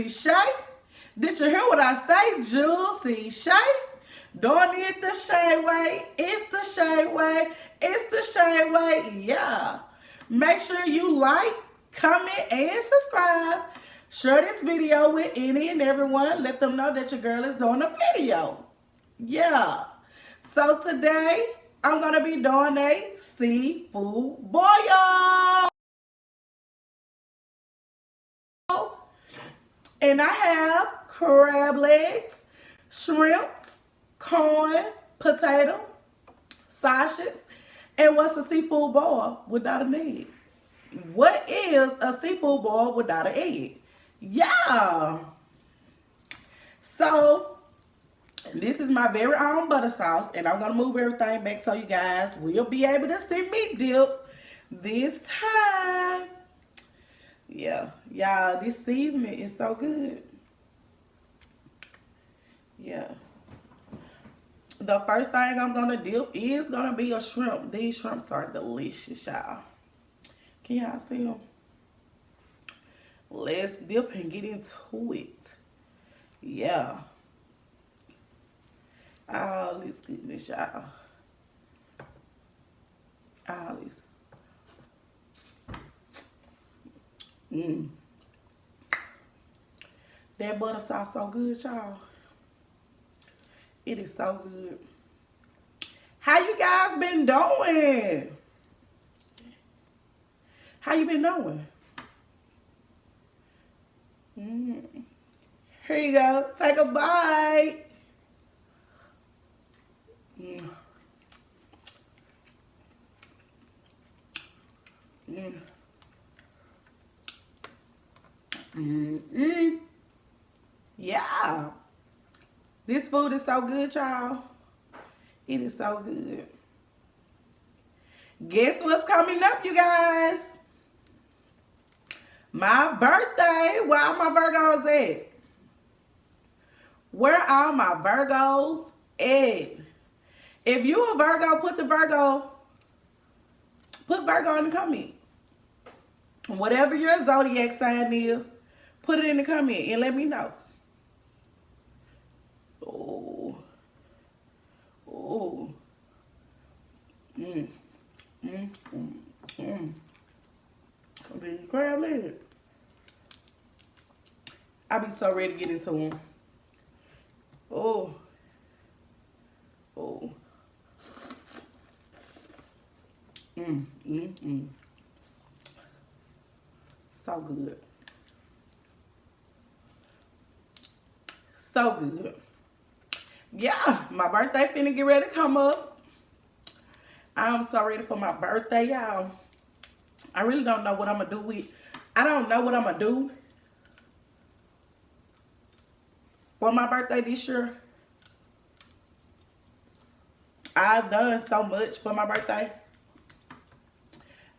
Juicy Shay. Did you hear what I say? Juicy Shay. Doing it the Shay way. It's the Shay way. It's the Shay way. Yeah. Make sure you like, comment, and subscribe. Share this video with any and everyone. Let them know that your girl is doing a video. Yeah. So today, I'm going to be doing a seafood boil. And I have crab legs, shrimps, corn, potato, sausage, and what's a seafood boil without an egg? What is a seafood boil without an egg? Yeah. So, this is my very own butter sauce, and I'm going to move everything back so you guys will be able to see me dip this time. Yeah, y'all, this seasoning is so good. Yeah. The first thing I'm going to dip is going to be a shrimp. These shrimps are delicious, y'all. Can y'all see them? Let's dip and get into it. Yeah. All this goodness, y'all. All this. That butter sauce so good, y'all. It is so good. How you guys been doing? How you been doing? Here you go. Take a bite. Yeah. This food is so good, y'all. It is so good. Guess what's coming up, you guys? My birthday. Where are my Virgos at? Where are my Virgos at? If you a Virgo, put Virgo in the comments. Whatever your zodiac sign is, put it in the comment and let me know. Oh. These crab legs. I be so ready to get into them. Oh. So good. So good. Yeah, my birthday finna get ready to come up. I'm so ready for my birthday, y'all. I really don't know what I'm gonna do with. I don't know what I'm gonna do for my birthday this year. I've done so much for my birthday.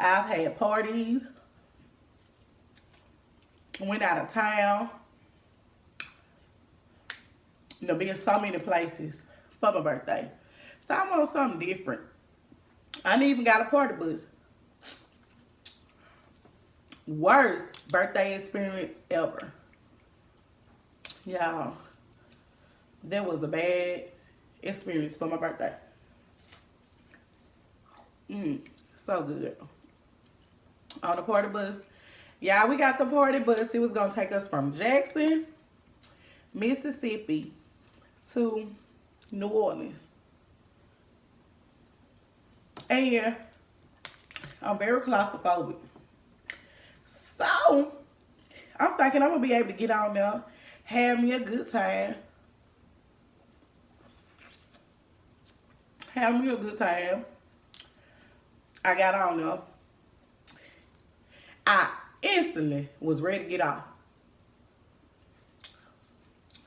I've had parties. Went out of town. You know, been so many places for my birthday. So I want something different. I ain't even got a party bus. Worst birthday experience ever. Y'all, that was a bad experience for my birthday. So good. On the party bus. Y'all, we got the party bus. It was going to take us from Jackson, Mississippi to New Orleans. And I'm very claustrophobic. So, I'm thinking I'm going to be able to get on there, have me a good time. Have me a good time. I got on there. I instantly was ready to get off.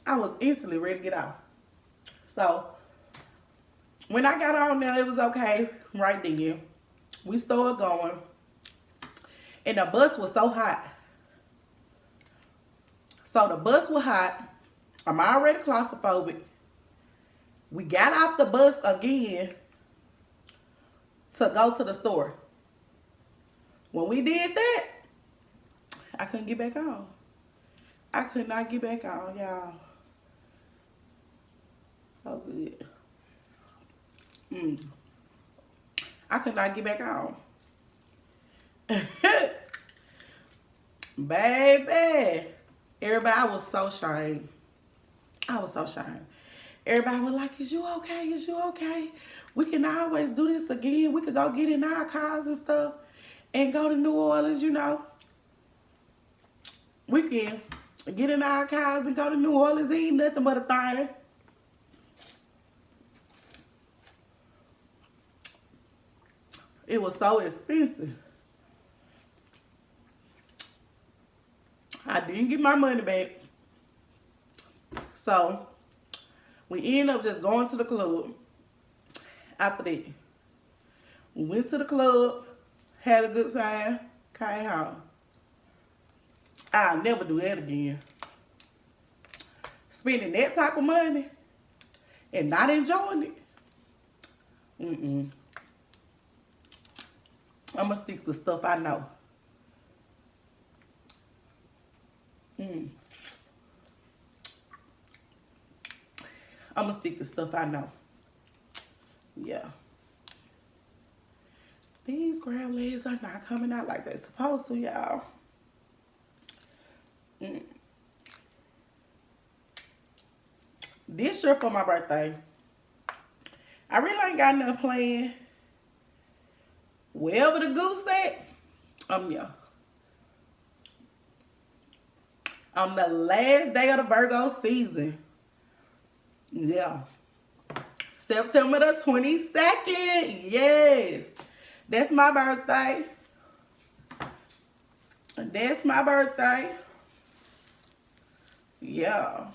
I was instantly ready to get off. So, when I got on there, it was okay right then. We started going. And the bus was so hot. So, the bus was hot. I'm already claustrophobic. We got off the bus again to go to the store. When we did that, I couldn't get back on. I could not get back on, y'all. So good. I could not get back on. Baby. Everybody, I was so ashamed. I was so ashamed. Everybody was like, is you okay? Is you okay? We can always do this again. We could go get in our cars and stuff and go to New Orleans, you know. We can get in our cars and go to New Orleans. Ain't nothing but a thing. It was so expensive. I didn't get my money back. So, we ended up just going to the club. After that, we went to the club, had a good time, came home. I'll never do that again. Spending that type of money and not enjoying it. I'm going to stick to stuff I know. I'm going to stick to stuff I know. Yeah. These crab legs are not coming out like they're supposed to, y'all. This year for my birthday, I really ain't got nothing planned. Wherever the goose at, yeah. On the last day of the Virgo season. Yeah. September the 22nd. Yes. That's my birthday. That's my birthday. Yeah.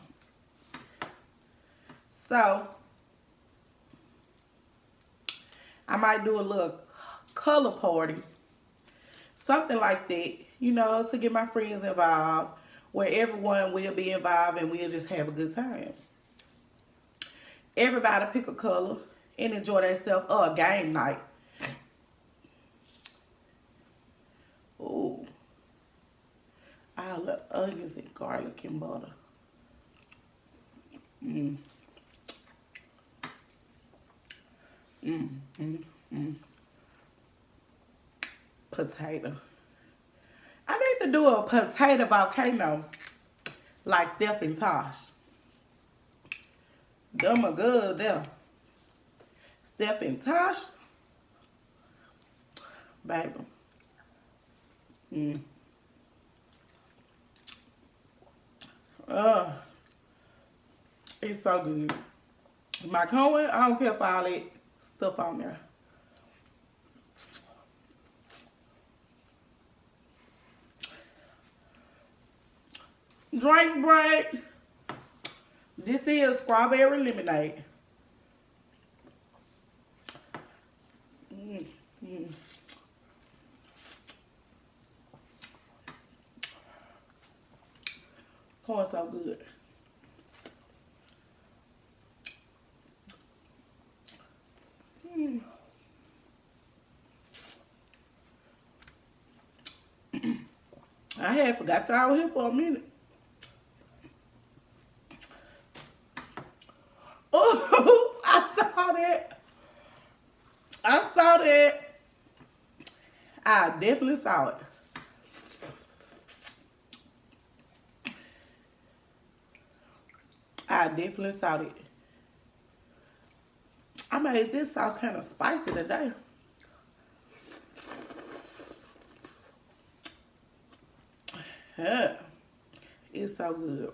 So, I might do a little color party. Something like that. You know, to get my friends involved. Where everyone will be involved and we'll just have a good time. Everybody pick a color and enjoy themselves. A game night. Ooh. I love onions and garlic and butter. Potato. I need to do a potato volcano like Steph and Tosh. Them are good there. Steph and Tosh. Baby. It's so good. My corn, I don't care for all that stuff on there. Drink break. This is strawberry lemonade. Corn so good. I had forgot y'all were here for a minute. Oh, I saw that. I saw that. I definitely saw it. I definitely saw it. I made this sauce kind of spicy today. Yeah, it's so good.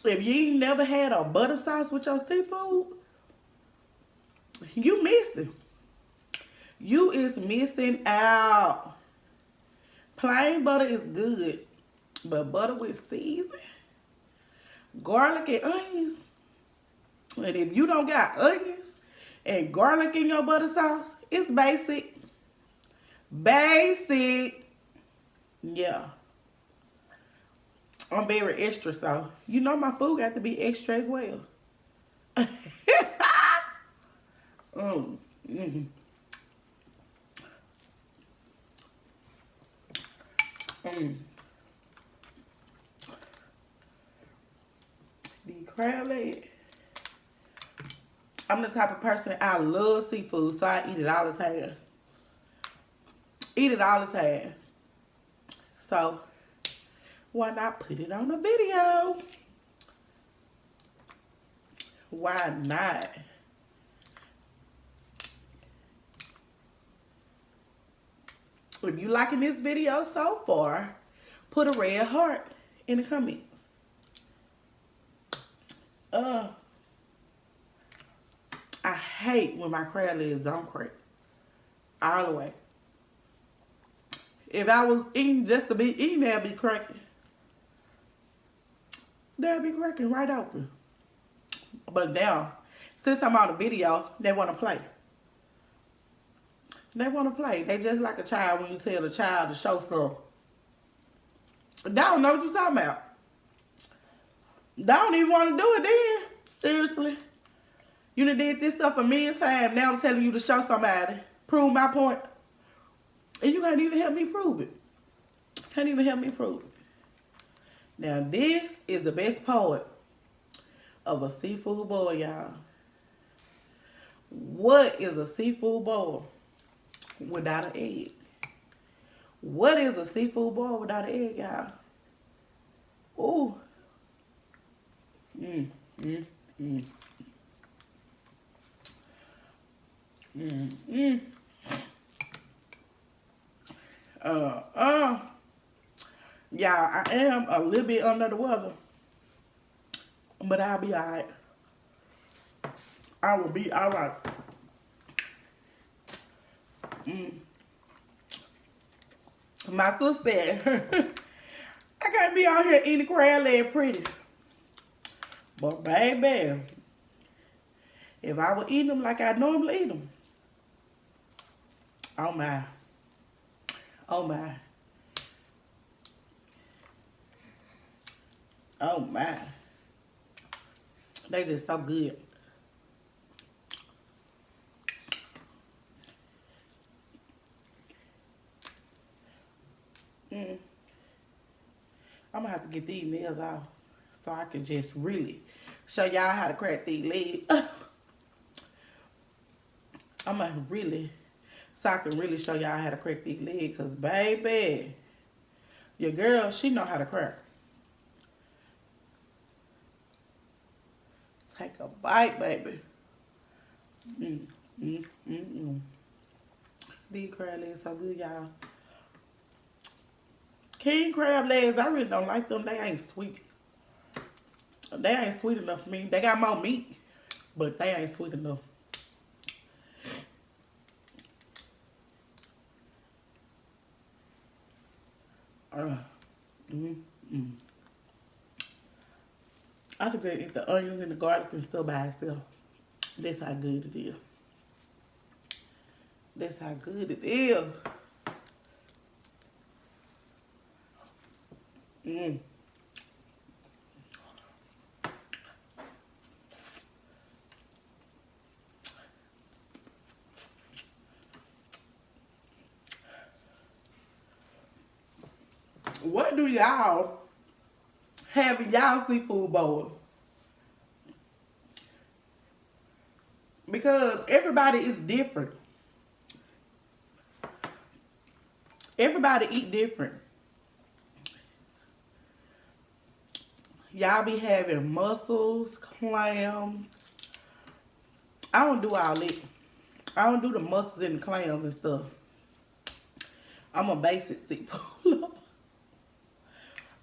If you ain't never had a butter sauce with your seafood, you missing. You is missing out. Plain butter is good, but butter with seasoning, garlic and onions. And if you don't got onions and garlic in your butter sauce, it's basic. Basic. Yeah. I'm very extra, so you know my food got to be extra as well. The crab leg. I'm the type of person, I love seafood, so I eat it all the time. Eat it all the time. So, why not put it on a video? Why not? If you liking this video so far, put a red heart in the comments. I hate when my crab legs don't crack. All the way. If I was eating just to be eating, they'd be cracking. They'd be cracking right open. But now, since I'm on the video, they want to play. They want to play. They just like a child when you tell a child to show something. They don't know what you're talking about. They don't even want to do it then. Seriously. You done did this stuff a million times. Now I'm telling you to show somebody. Prove my point. And you can't even help me prove it. Can't even help me prove it. Now this is the best part of a seafood boil, y'all. What is a seafood boil without an egg? What is a seafood boil without an egg, y'all? Ooh. Y'all, I am a little bit under the weather, but I'll be alright. I will be alright. My sister said, I can't be out here eating crab leg pretty. But baby, if I would eat them like I normally eat them, oh my. Oh my. Oh my. They just so good. I'm gonna have to get these nails off so I can just really show y'all how to crack these legs. I'm gonna really, so I can really show y'all how to crack these legs, cause baby, your girl, she know how to crack. Take a bite, baby. These crab legs so good, y'all. King crab legs, I really don't like them. They ain't sweet. They ain't sweet enough for me. They got more meat, but they ain't sweet enough. I could just eat the onions and the garlic and stuff by itself. That's how good it is. That's how good it is. What do y'all have in y'all seafood bowl? Because everybody is different. Everybody eat different. Y'all be having mussels, clams. I don't do all that. I don't do the mussels and the clams and stuff. I'm a basic seafood lover.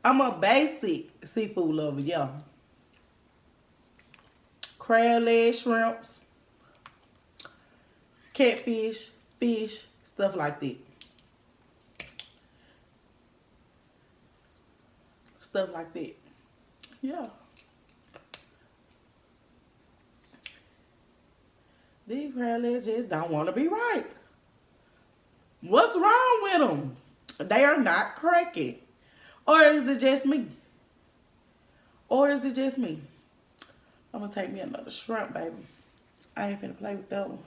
I'm a basic seafood lover, yeah. Crab legs, shrimps, catfish, fish, stuff like that. Stuff like that. Yeah. These crab legs just don't want to be right. What's wrong with them? They are not cracking. Or is it just me? Or is it just me? I'm going to take me another shrimp, baby. I ain't finna play with that one.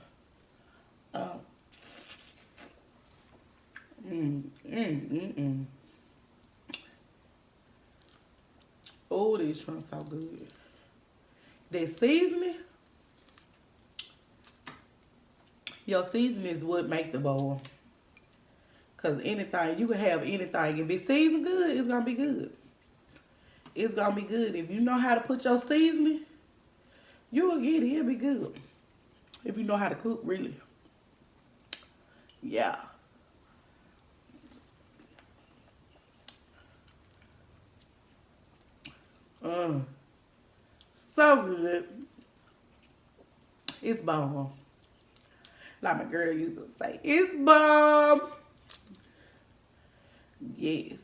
this shrimp so good. That seasoning, your seasoning is what make the bowl. Because anything, you can have anything. If it's seasoned good, it's going to be good. It's going to be good. If you know how to put your seasoning, you will get it. It'll be good. If you know how to cook, really. Yeah. So good. It's bomb. Like my girl used to say, it's bomb. Yes.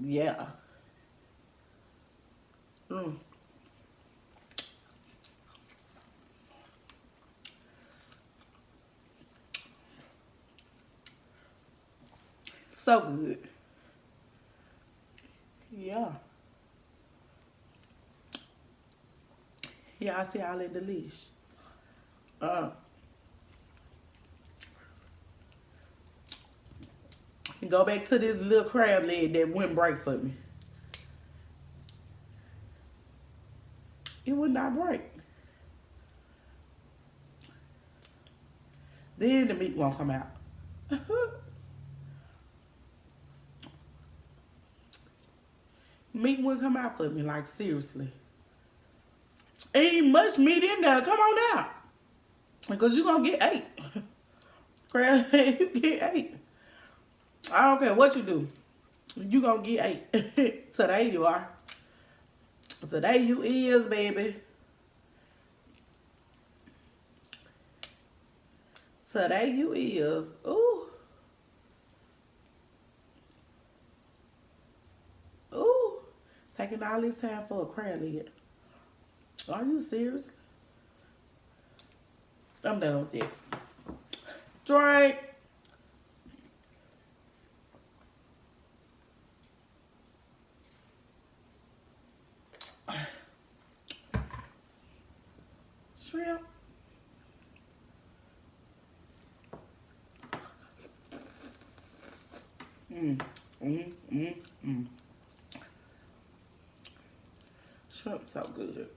Yeah. So good. Yeah. Yeah, I see all that delish. Go back to this little crab leg that wouldn't break for me. It would not break. Then the meat won't come out. Meat wouldn't come out for me, like seriously. Ain't much meat in there. Come on out. Because you're going to get 8. Crab, you get 8. I don't care what you do. You going to get 8. So there you are. So there you is, baby. So there you is. Ooh. Ooh. Taking all this time for a crab leg. Are you serious? I'm done with it. Drink. Shrimp. Shrimp so good.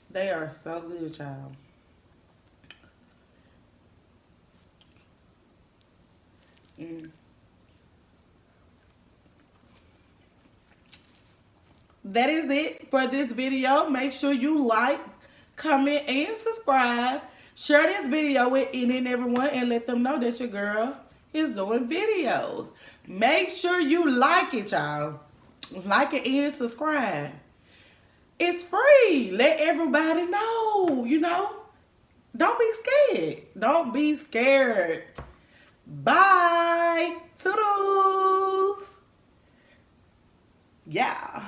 They are so good, child. That is it for this video. Make sure you like, comment, and subscribe. Share this video with any and everyone and let them know that your girl is doing videos. Make sure you like it, y'all. Like it and subscribe. It's free. Let everybody know, you know. Don't be scared. Don't be scared. Bye. Toodles. Yeah.